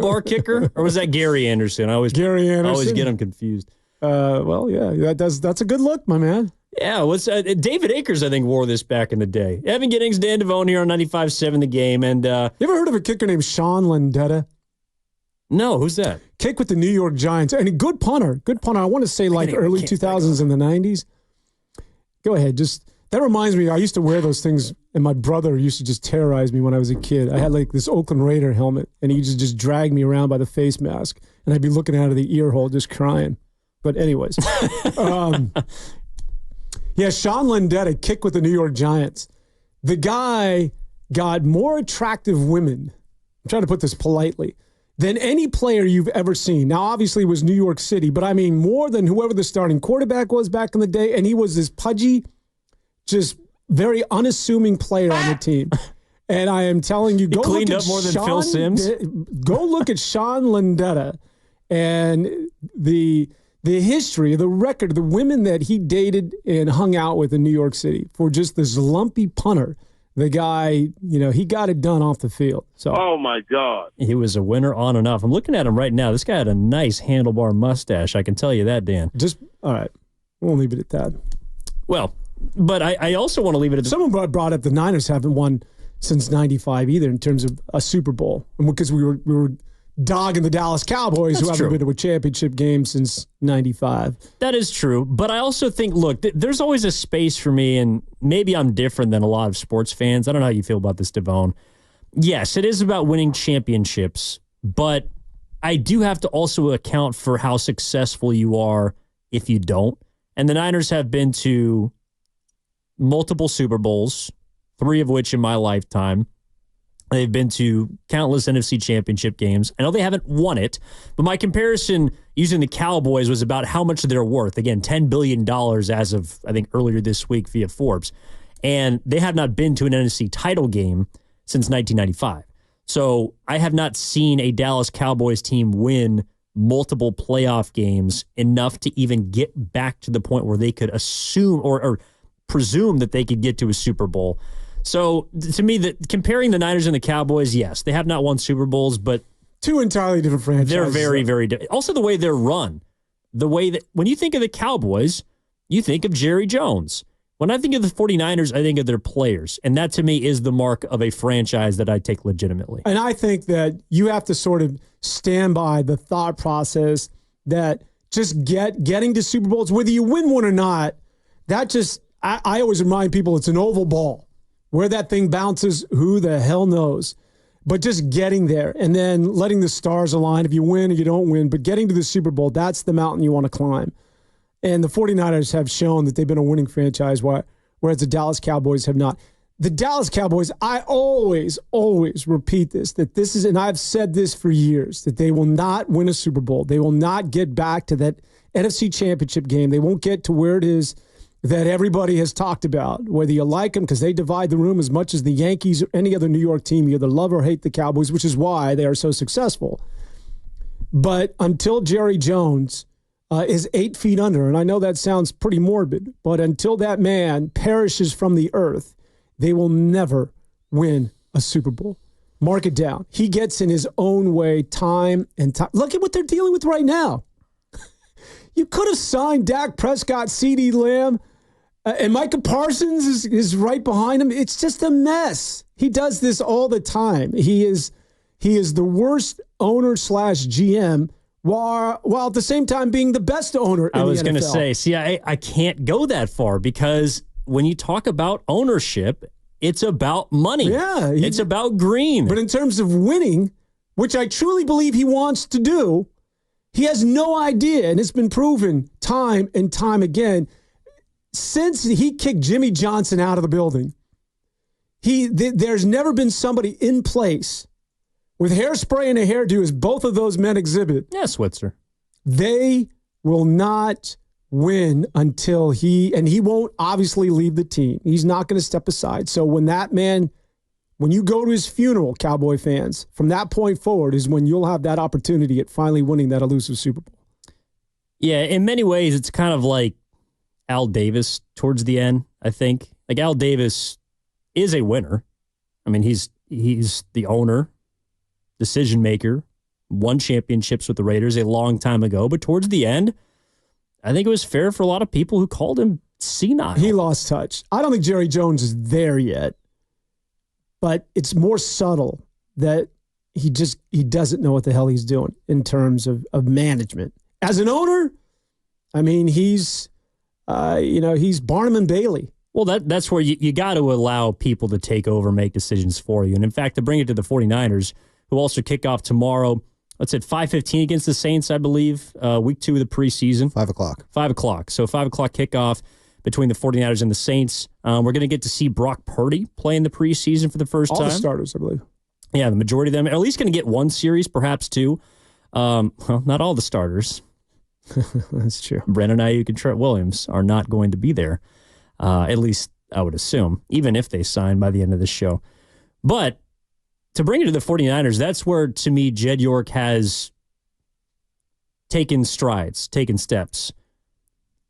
bar kicker, or was that Gary Anderson? Gary Anderson. I always get them confused. Well, yeah, that's a good look, my man. Yeah, David Akers, I think, wore this back in the day. Evan Giddings, Dan Devone here on 95.7 The Game. And you ever heard of a kicker named Sean Landeta? No, who's that? Kick with the New York Giants. And a good punter. I want to say like early 2000s and the 90s. Go ahead. That reminds me, I used to wear those things, and my brother used to just terrorize me when I was a kid. I had like this Oakland Raider helmet, and he used to just drag me around by the face mask, and I'd be looking out of the ear hole just crying. But anyways. Yeah, Sean Landeta, kick with the New York Giants. The guy got more attractive women, I'm trying to put this politely, than any player you've ever seen. Now, obviously, it was New York City, but I mean more than whoever the starting quarterback was back in the day, and he was this pudgy, just very unassuming player on the team. And I am telling you, go cleaned look up at more than Phil Simms. Go look at Sean Landeta and the history, the record, the women that he dated and hung out with in New York City for just this lumpy punter. The guy, he got it done off the field. So, oh, my God. He was a winner on and off. I'm looking at him right now. This guy had a nice handlebar mustache. I can tell you that, Dan. All right. We'll leave it at that. Well, but I also want to leave it at that. Someone brought up the Niners haven't won since 95 either in terms of a Super Bowl. And because we were dogging the Dallas Cowboys, who haven't been to a championship game since 95. That is true. But I also think, look, there's always a space for me, and maybe I'm different than a lot of sports fans. I don't know how you feel about this, Devone. Yes, it is about winning championships, but I do have to also account for how successful you are if you don't. And the Niners have been to multiple Super Bowls, 3 of which in my lifetime. They've been to countless NFC championship games. I know they haven't won it, but my comparison using the Cowboys was about how much they're worth. Again, $10 billion as of, I think, earlier this week via Forbes. And they have not been to an NFC title game since 1995. So I have not seen a Dallas Cowboys team win multiple playoff games enough to even get back to the point where they could assume or presume that they could get to a Super Bowl. So, to me, comparing the Niners and the Cowboys, yes, they have not won Super Bowls, but 2 entirely different franchises. They're very, very different. Also, the way they're run. The way that, when you think of the Cowboys, you think of Jerry Jones. When I think of the 49ers, I think of their players. And that, to me, is the mark of a franchise that I take legitimately. And I think that you have to sort of stand by the thought process that just getting to Super Bowls, whether you win one or not, that just, I always remind people it's an oval ball. Where that thing bounces, who the hell knows? But just getting there and then letting the stars align if you win or you don't win. But getting to the Super Bowl, that's the mountain you want to climb. And the 49ers have shown that they've been a winning franchise, whereas the Dallas Cowboys have not. The Dallas Cowboys, I always repeat this, that this is, and I've said this for years, that they will not win a Super Bowl. They will not get back to that NFC championship game. They won't get to where it is that everybody has talked about, whether you like them, because they divide the room as much as the Yankees or any other New York team. You either love or hate the Cowboys, which is why they are so successful. But until Jerry Jones is 8 feet under, and I know that sounds pretty morbid, but until that man perishes from the earth, they will never win a Super Bowl. Mark it down. He gets in his own way time and time. Look at what they're dealing with right now. You could have signed Dak Prescott, CeeDee Lamb, and Micah Parsons is right behind him. It's just a mess. He does this all the time. He is the worst owner / GM while at the same time being the best owner in the NFL. I was going to say, see, I can't go that far because when you talk about ownership, it's about money. Yeah. It's about green. But in terms of winning, which I truly believe he wants to do, he has no idea, and it's been proven time and time again. Since he kicked Jimmy Johnson out of the building, there's never been somebody in place with hairspray and a hairdo as both of those men exhibit. Yeah, Switzer. They will not win until he won't obviously leave the team. He's not going to step aside. So when you go to his funeral, Cowboy fans, from that point forward is when you'll have that opportunity at finally winning that elusive Super Bowl. Yeah, in many ways, it's kind of like Al Davis towards the end, I think. Like, Al Davis is a winner. I mean, he's the owner, decision maker, won championships with the Raiders a long time ago, but towards the end, I think it was fair for a lot of people who called him senile. He lost touch. I don't think Jerry Jones is there yet, but it's more subtle that he doesn't know what the hell he's doing in terms of management. As an owner, I mean, he's Barnum and Bailey. Well, that's where you got to allow people to take over, make decisions for you. And in fact, to bring it to the 49ers, who also kick off tomorrow, let's at 5:15 against the Saints, I believe, week 2 of the preseason. 5 o'clock. 5 o'clock. So 5 o'clock kickoff between the 49ers and the Saints. We're going to get to see Brock Purdy play in the preseason for the first time. All the starters, I believe. Yeah, the majority of them are at least going to get one series, perhaps two. Well, not all the starters. That's true. Brandon Aiyuk and Trent Williams are not going to be there, at least I would assume, even if they sign by the end of the show. But to bring it to the 49ers, that's where, to me, Jed York has taken strides, taken steps.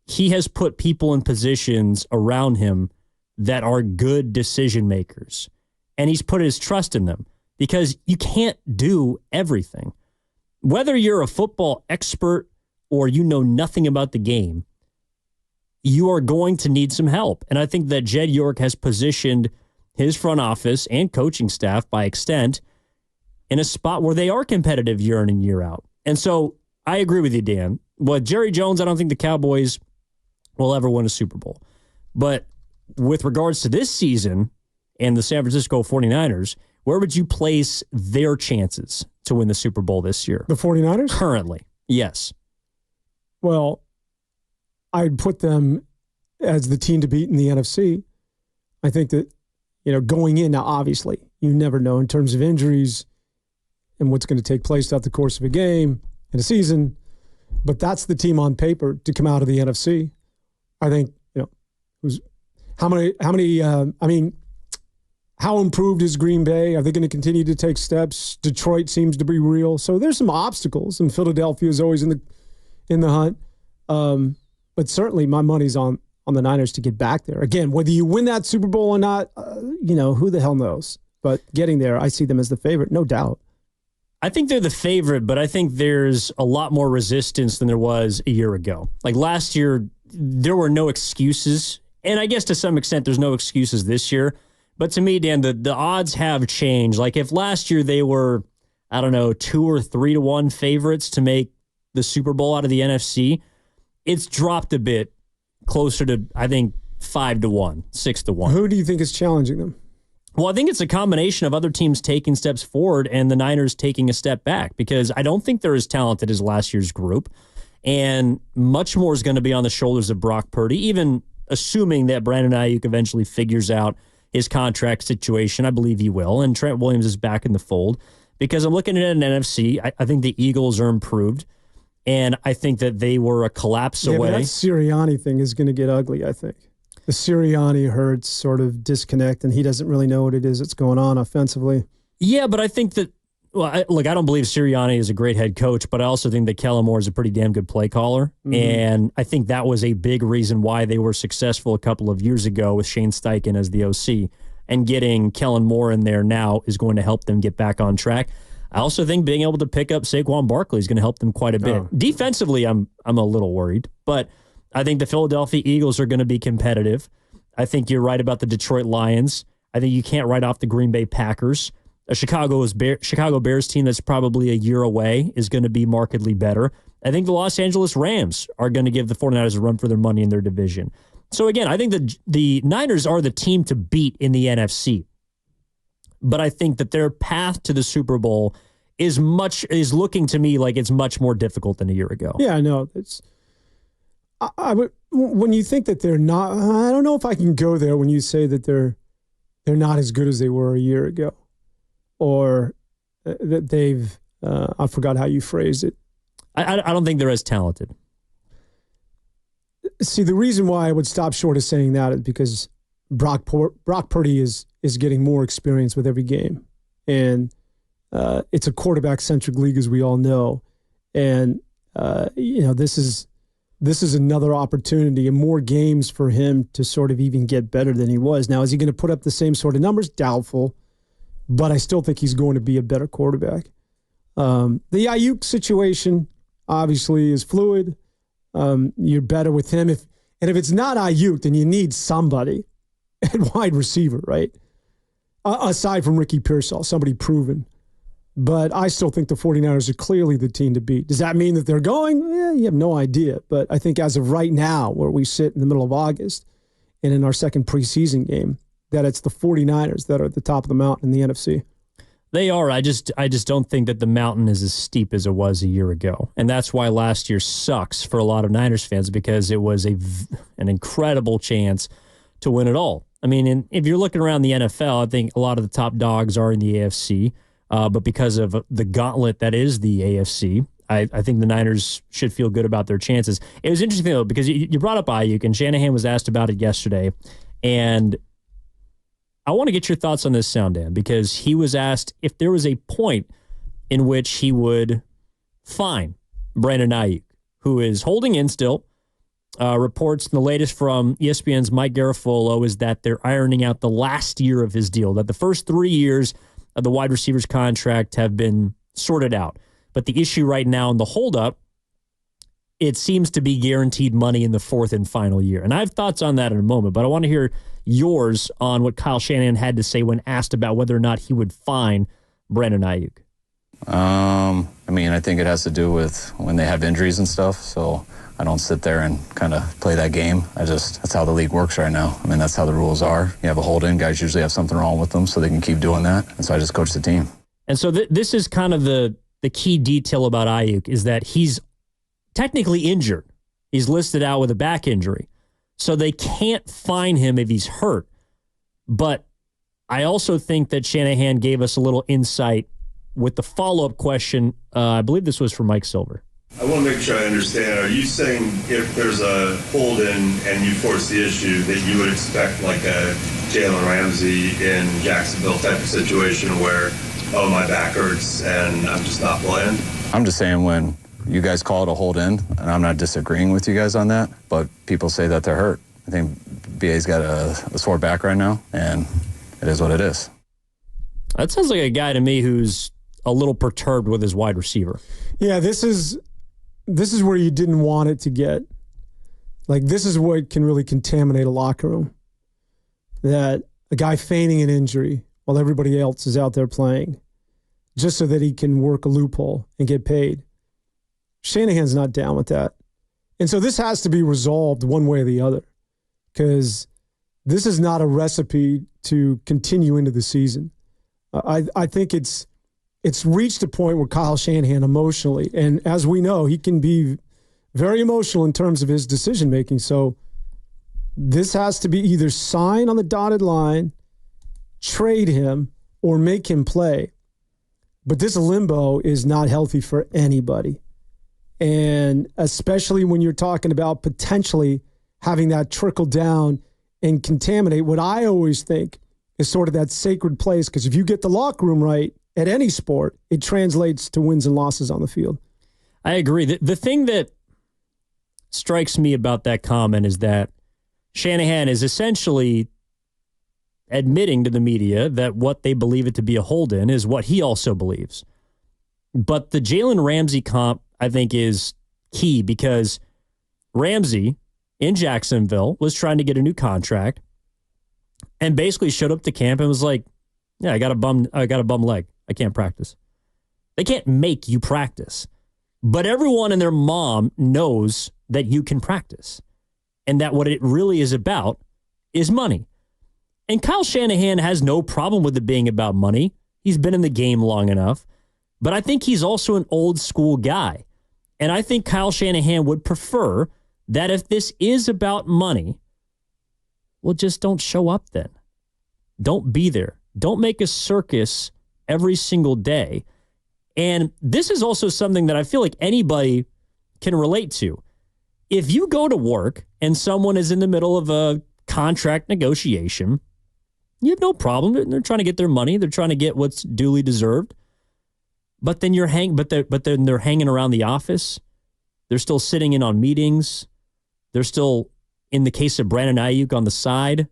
He has put people in positions around him that are good decision makers, and he's put his trust in them because you can't do everything. Whether you're a football expert or you know nothing about the game, you are going to need some help. And I think that Jed York has positioned his front office and coaching staff, by extent, in a spot where they are competitive year in and year out. And so I agree with you, Dan. With Jerry Jones, I don't think the Cowboys will ever win a Super Bowl. But with regards to this season and the San Francisco 49ers, where would you place their chances to win the Super Bowl this year? The 49ers? Currently, yes. Well, I'd put them as the team to beat in the NFC. I think that, going in now, obviously, you never know in terms of injuries and what's going to take place throughout the course of a game and a season. But that's the team on paper to come out of the NFC. I think, how improved is Green Bay? Are they going to continue to take steps? Detroit seems to be real. So there's some obstacles, and Philadelphia is always in the hunt. But certainly my money's on the Niners to get back there. Again, whether you win that Super Bowl or not, who the hell knows? But getting there, I see them as the favorite, no doubt. I think they're the favorite, but I think there's a lot more resistance than there was a year ago. Like last year, there were no excuses. And I guess to some extent, there's no excuses this year. But to me, Dan, the odds have changed. Like if last year they were, 2 or 3 to 1 favorites to make the Super Bowl out of the NFC, it's dropped a bit closer to, I think, 5 to 1, 6 to 1. Who do you think is challenging them? Well, I think it's a combination of other teams taking steps forward and the Niners taking a step back, because I don't think they're as talented as last year's group. And much more is going to be on the shoulders of Brock Purdy, even assuming that Brandon Aiyuk eventually figures out his contract situation. I believe he will. And Trent Williams is back in the fold, because I'm looking at an NFC. I think the Eagles are improved. And I think that they were a collapse away. But that Sirianni thing is going to get ugly, I think. The Sirianni-Hurts sort of disconnect, and he doesn't really know what it is that's going on offensively. Yeah, but I think that, I don't believe Sirianni is a great head coach, but I also think that Kellen Moore is a pretty damn good play caller. Mm-hmm. And I think that was a big reason why they were successful a couple of years ago with Shane Steichen as the OC. And getting Kellen Moore in there now is going to help them get back on track. I also think being able to pick up Saquon Barkley is going to help them quite a bit. Oh. Defensively, I'm a little worried, but I think the Philadelphia Eagles are going to be competitive. I think you're right about the Detroit Lions. I think you can't write off the Green Bay Packers. A Chicago Bears team that's probably a year away is going to be markedly better. I think the Los Angeles Rams are going to give the 49ers a run for their money in their division. So again, I think the Niners are the team to beat in the NFC. But I think that their path to the Super Bowl is looking to me like it's much more difficult than a year ago. Yeah, I know. I would, when you think that they're not, I don't know if I can go there when you say that they're not as good as they were a year ago, or that they've. I forgot how you phrased it. I don't think they're as talented. See, the reason why I would stop short of saying that is because Brock Purdy is getting more experience with every game, and it's a quarterback-centric league, as we all know, and this is another opportunity and more games for him to sort of even get better than he was. Now, is he going to put up the same sort of numbers? Doubtful, but I still think he's going to be a better quarterback. The Aiyuk situation obviously is fluid. You're better with him. If it's not Aiyuk, then you need somebody at wide receiver, right? Aside from Ricky Pearsall, somebody proven. But I still think the 49ers are clearly the team to beat. Does that mean that they're going? You have no idea. But I think as of right now, where we sit in the middle of August and in our second preseason game, that it's the 49ers that are at the top of the mountain in the NFC. They are. I just don't think that the mountain is as steep as it was a year ago. And that's why last year sucks for a lot of Niners fans, because it was an incredible chance to win it all. I mean, if you're looking around the NFL, I think a lot of the top dogs are in the AFC. But because of the gauntlet that is the AFC, I think the Niners should feel good about their chances. It was interesting, though, because you brought up Aiyuk, and Shanahan was asked about it yesterday. And I want to get your thoughts on this, Sound Dan, because he was asked if there was a point in which he would fine Brandon Aiyuk, who is holding in still. Reports, the latest from ESPN's Mike Garafolo, is that they're ironing out the last year of his deal, that the first 3 years of the wide receiver's contract have been sorted out. But the issue right now in the holdup, it seems to be guaranteed money in the fourth and final year. And I have thoughts on that in a moment, but I want to hear yours on what Kyle Shanahan had to say when asked about whether or not he would fine Brandon Aiyuk. I mean, I think it has to do with when they have injuries and stuff, so I don't sit there and kind of play that game. That's how the league works right now. I mean, that's how the rules are. You have a hold-in, guys usually have something wrong with them, so they can keep doing that, and so I just coach the team. And so this is kind of the key detail about Aiyuk, is that he's technically injured. He's listed out with a back injury. So they can't fine him if he's hurt. But I also think that Shanahan gave us a little insight with the follow-up question. I believe this was from Mike Silver. I want to make sure I understand. Are you saying if there's a hold-in and you force the issue that you would expect like a Jalen Ramsey in Jacksonville type of situation where, oh, my back hurts and I'm just not playing? I'm just saying when you guys call it a hold-in, and I'm not disagreeing with you guys on that, but people say that they're hurt. I think BA's got a sore back right now, and it is what it is. That sounds like a guy to me who's a little perturbed with his wide receiver. Yeah, this is where you didn't want it to get. Like, this is what can really contaminate a locker room. That a guy feigning an injury while everybody else is out there playing just so that he can work a loophole and get paid. Shanahan's not down with that. And so this has to be resolved one way or the other, because this is not a recipe to continue into the season. I think it's reached a point where Kyle Shanahan emotionally, and as we know, he can be very emotional in terms of his decision-making. So this has to be either sign on the dotted line, trade him, or make him play. But this limbo is not healthy for anybody. And especially when you're talking about potentially having that trickle down and contaminate what I always think is sort of that sacred place. Because if you get the locker room right at any sport, it translates to wins and losses on the field. I agree. The thing that strikes me about that comment is that Shanahan is essentially admitting to the media that what they believe it to be a hold-in is what he also believes. But the Jalen Ramsey comp, I think, is key, because Ramsey in Jacksonville was trying to get a new contract and basically showed up to camp and was like, yeah, I got a bum leg. I can't practice. They can't make you practice. But everyone and their mom knows that you can practice and that what it really is about is money. And Kyle Shanahan has no problem with it being about money. He's been in the game long enough. But I think he's also an old school guy. And I think Kyle Shanahan would prefer that if this is about money, well, just don't show up then. Don't be there. Don't make a circus every single day. And this is also something that I feel like anybody can relate to. If you go to work and someone is in the middle of a contract negotiation, you have no problem. They're trying to get their money. They're trying to get what's duly deserved. But then then they're hanging around the office. They're still sitting in on meetings. They're still, in the case of Brandon Aiyuk, on the side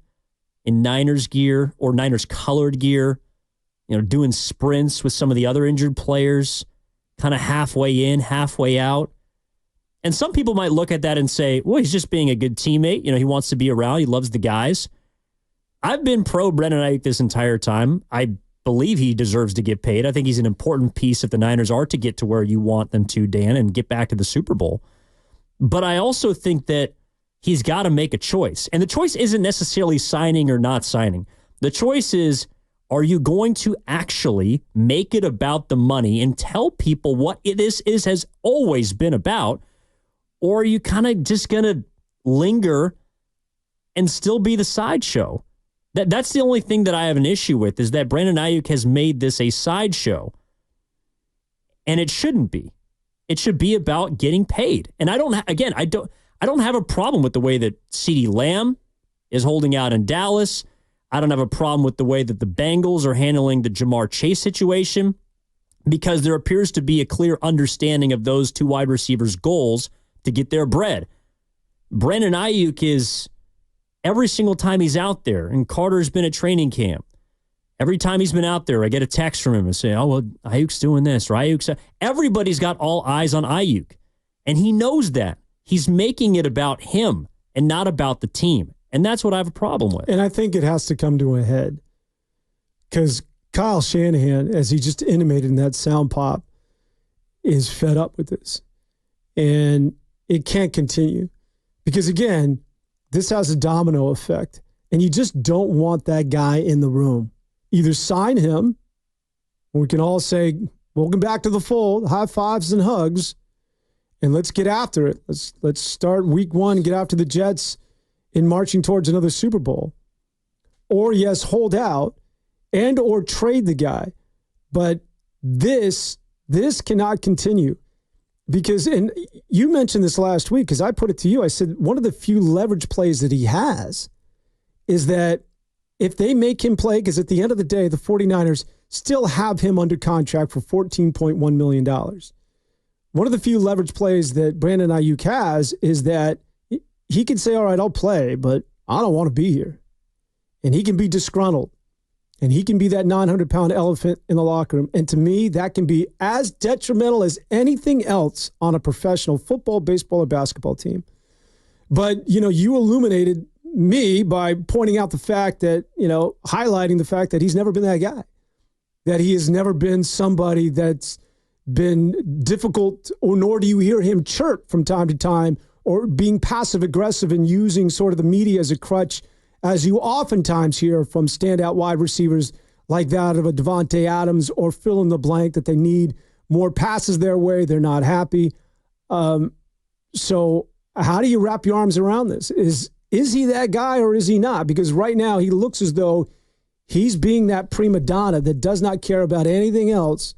in Niners gear or Niners colored gear, doing sprints with some of the other injured players. kind of halfway in, halfway out. And some people might look at that and say, well, he's just being a good teammate. He wants to be around. He loves the guys. I've been pro Brandon Aiyuk this entire time. I believe he deserves to get paid. I think he's an important piece if the Niners are to get to where you want them to, Dan, and get back to the Super Bowl. But I also think that he's got to make a choice. And the choice isn't necessarily signing or not signing. The choice is, are you going to actually make it about the money and tell people what has always been about? Or are you kind of just going to linger and still be the sideshow? That's the only thing that I have an issue with, is that Brandon Aiyuk has made this a sideshow. And it shouldn't be. It should be about getting paid. And I don't have a problem with the way that CeeDee Lamb is holding out in Dallas. I don't have a problem with the way that the Bengals are handling the Jamar Chase situation, because there appears to be a clear understanding of those two wide receivers' goals to get their bread. Brandon Aiyuk is, every single time he's out there, and Carter's been at training camp, every time he's been out there, I get a text from him and say, oh, well, Aiyuk's doing this, or Aiyuk's. Everybody's got all eyes on Aiyuk. And he knows that. He's making it about him and not about the team. And that's what I have a problem with. And I think it has to come to a head, because Kyle Shanahan, as he just intimated in that sound pop, is fed up with this. And it can't continue. Because, again, this has a domino effect. And you just don't want that guy in the room. Either sign him, or we can all say, welcome back to the fold, high fives and hugs, and let's get after it. Let's start week one, get after the Jets in marching towards another Super Bowl. Or, yes, hold out and or trade the guy. But this cannot continue. Because, and you mentioned this last week, because I put it to you, I said one of the few leverage plays that he has is that if they make him play, because at the end of the day, the 49ers still have him under contract for $14.1 million. One of the few leverage plays that Brandon Aiyuk has is that he can say, all right, I'll play, but I don't want to be here. And he can be disgruntled. And he can be that 900-pound elephant in the locker room. And to me, that can be as detrimental as anything else on a professional football, baseball, or basketball team. But, you illuminated me by pointing out the fact that, highlighting the fact that he's never been that guy, that he has never been somebody that's been difficult, or nor do you hear him chirp from time to time or being passive aggressive and using sort of the media as a crutch, as you oftentimes hear from standout wide receivers like that of a Devontae Adams, or fill in the blank, that they need more passes their way. They're not happy. So how do you wrap your arms around this? Is he that guy or is he not? Because right now he looks as though he's being that prima donna that does not care about anything else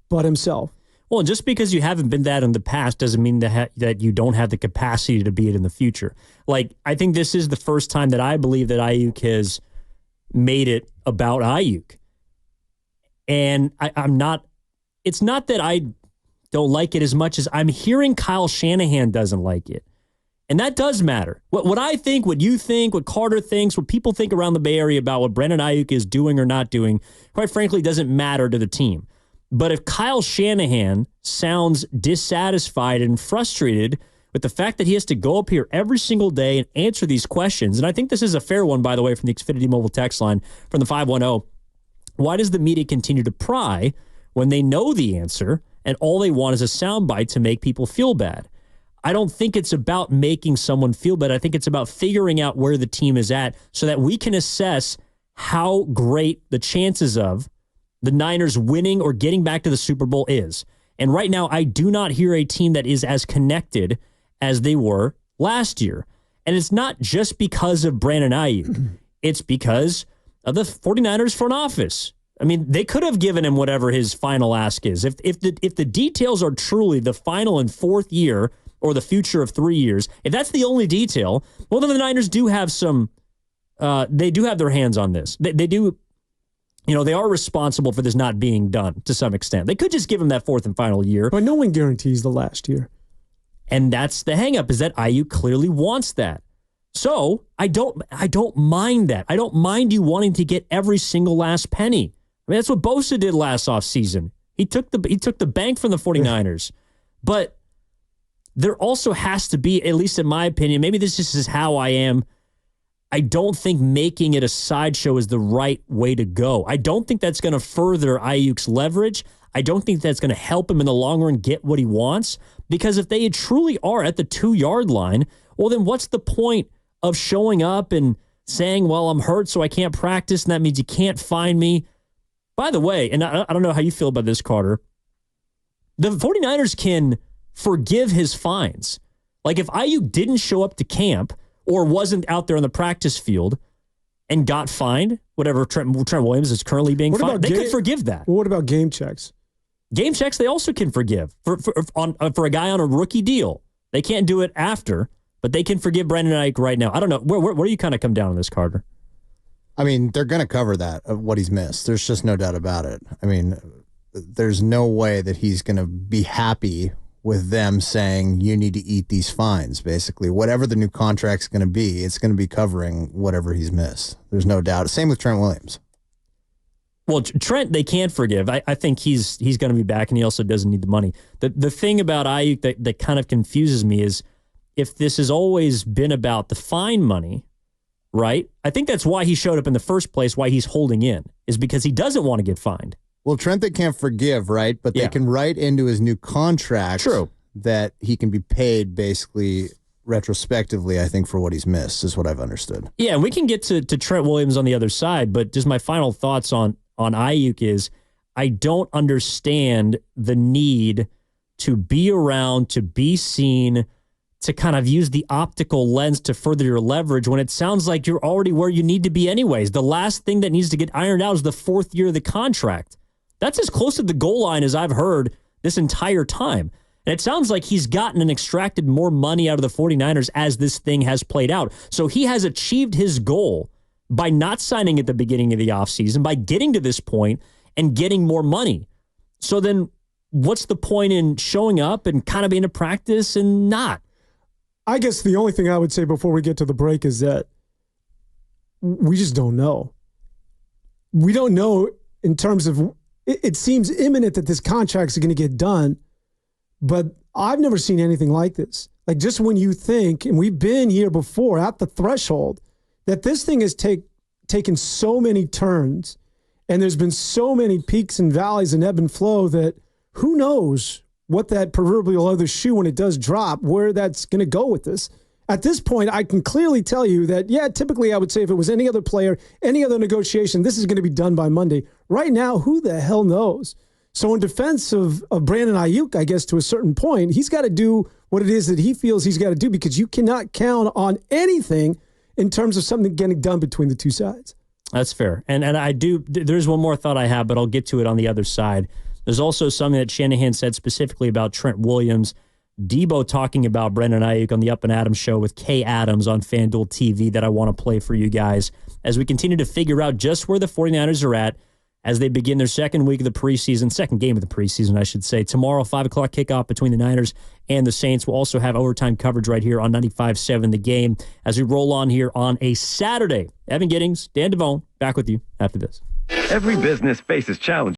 but himself. Well, just because you haven't been that in the past doesn't mean that you don't have the capacity to be it in the future. Like, I think this is the first time that I believe that Aiyuk has made it about Aiyuk. And it's not that I don't like it as much as I'm hearing Kyle Shanahan doesn't like it. And that does matter. What I think, what you think, what Carter thinks, what people think around the Bay Area about what Brandon Aiyuk is doing or not doing, quite frankly, doesn't matter to the team. But if Kyle Shanahan sounds dissatisfied and frustrated with the fact that he has to go up here every single day and answer these questions, and I think this is a fair one, by the way, from the Xfinity Mobile text line from the 510, why does the media continue to pry when they know the answer and all they want is a soundbite to make people feel bad? I don't think it's about making someone feel bad. I think it's about figuring out where the team is at so that we can assess how great the chances of the Niners winning or getting back to the Super Bowl is. And right now, I do not hear a team that is as connected as they were last year. And it's not just because of Brandon Aiyuk. It's because of the 49ers front office. I mean, they could have given him whatever his final ask is. If the details are truly the final and fourth year or the future of 3 years, if that's the only detail, well, then the Niners do have some, they do have their hands on this. They do. They are responsible for this not being done to some extent. They could just give him that fourth and final year. But no one guarantees the last year. And that's the hang-up, is that Aiyuk clearly wants that. So I don't mind that. I don't mind you wanting to get every single last penny. I mean, that's what Bosa did last offseason. He took the bank from the 49ers. But there also has to be, at least in my opinion, maybe this just is how I am. I don't think making it a sideshow is the right way to go. I don't think that's going to further Aiyuk's leverage. I don't think that's going to help him in the long run get what he wants. Because if they truly are at the 2-yard line, well, then what's the point of showing up and saying, well, I'm hurt, so I can't practice, and that means you can't find me? By the way, and I don't know how you feel about this, Carter, the 49ers can forgive his fines. Like if Aiyuk didn't show up to camp or wasn't out there on the practice field and got fined, whatever Trent Williams is currently being fined, they could forgive that. Well, what about game checks? Game checks they also can forgive. For a guy on a rookie deal, they can't do it after, but they can forgive Brandon Aiyuk right now. I don't know. Where do you kind of come down on this, Carter? I mean, they're going to cover that, of what he's missed. There's just no doubt about it. I mean, there's no way that he's going to be happy with them saying you need to eat these fines, basically. Whatever the new contract's going to be, it's going to be covering whatever he's missed. There's no doubt. Same with Trent Williams. Well, Trent, they can't forgive. I think he's going to be back, and he also doesn't need the money. The thing about Aiyuk that kind of confuses me is if this has always been about the fine money, right? I think that's why he showed up in the first place, why he's holding in, is because he doesn't want to get fined. Well, Trent, they can't forgive, right? But they can write into his new contract that he can be paid basically retrospectively, I think, for what he's missed, is what I've understood. Yeah, and we can get to Trent Williams on the other side, but just my final thoughts on Aiyuk is I don't understand the need to be around, to be seen, to kind of use the optical lens to further your leverage when it sounds like you're already where you need to be anyways. The last thing that needs to get ironed out is the 4th year of the contract. That's as close to the goal line as I've heard this entire time. And it sounds like he's gotten and extracted more money out of the 49ers as this thing has played out. So he has achieved his goal by not signing at the beginning of the offseason, by getting to this point and getting more money. So then what's the point in showing up and kind of being a practice and not? I guess the only thing I would say before we get to the break is that we just don't know. We don't know in terms of, it seems imminent that this contract is going to get done, but I've never seen anything like this. Like just when you think, and we've been here before at the threshold, that this thing has taken so many turns and there's been so many peaks and valleys and ebb and flow that who knows what that proverbial other shoe, when it does drop, where that's going to go with this. At this point, I can clearly tell you that, yeah, typically I would say if it was any other player, any other negotiation, this is going to be done by Monday. Right now, who the hell knows? So in defense of Brandon Aiyuk, I guess to a certain point, he's got to do what it is that he feels he's got to do because you cannot count on anything in terms of something getting done between the two sides. That's fair. And I do, there's one more thought I have, but I'll get to it on the other side. There's also something that Shanahan said specifically about Trent Williams. Debo talking about Brandon Aiyuk on the Up and Adams show with Kay Adams on FanDuel TV that I want to play for you guys as we continue to figure out just where the 49ers are at as they begin their second week of the preseason, second game of the preseason, I should say. Tomorrow, 5 o'clock kickoff between the Niners and the Saints. We'll also have overtime coverage right here on 95.7 The Game as we roll on here on a Saturday. Evan Giddings, Dan Devone, back with you after this. Every business faces challenges.